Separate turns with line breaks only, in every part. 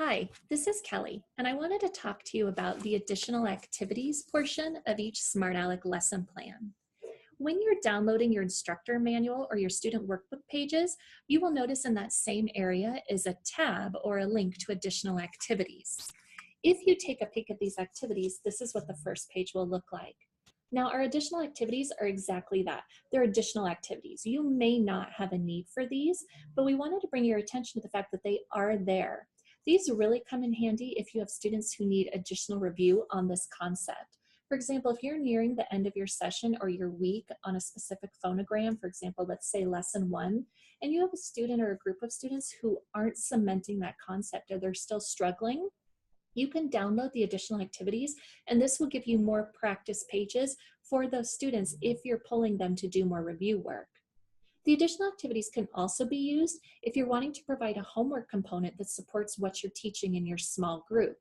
Hi, this is Kelly, and I wanted to talk to you about the additional activities portion of each Smart Alec lesson plan. When you're downloading your instructor manual or your student workbook pages, you will notice in that same area is a tab or a link to additional activities. If you take a peek at these activities, this is what the first page will look like. Now, our additional activities are exactly that. They're additional activities. You may not have a need for these, but we wanted to bring your attention to the fact that they are there. These really come in handy if you have students who need additional review on this concept. For example, if you're nearing the end of your session or your week on a specific phonogram, for example, let's say lesson 1, and you have a student or a group of students who aren't cementing that concept or they're still struggling, you can download the additional activities, and this will give you more practice pages for those students if you're pulling them to do more review work. The additional activities can also be used if you're wanting to provide a homework component that supports what you're teaching in your small group.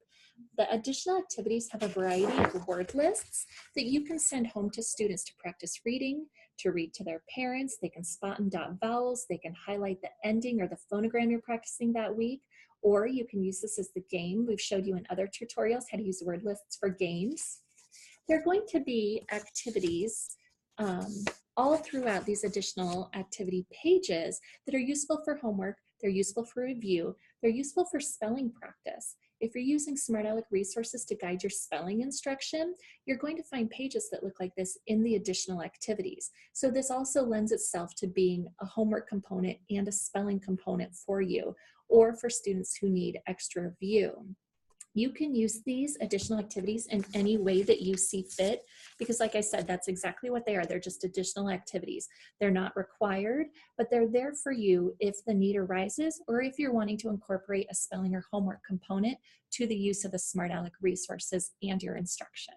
The additional activities have a variety of word lists that you can send home to students to practice reading, to read to their parents. They can spot and dot vowels. They can highlight the ending or the phonogram you're practicing that week, or you can use this as the game. We've showed you in other tutorials how to use word lists for games. There are going to be activities all throughout these additional activity pages that are useful for homework, they're useful for review, they're useful for spelling practice. If you're using Smart Alec resources to guide your spelling instruction, you're going to find pages that look like this in the additional activities. So this also lends itself to being a homework component and a spelling component for you, or for students who need extra review. You can use these additional activities in any way that you see fit, because like I said, that's exactly what they are. They're just additional activities. They're not required, but they're there for you if the need arises, or if you're wanting to incorporate a spelling or homework component to the use of the Smart Alec resources and your instruction.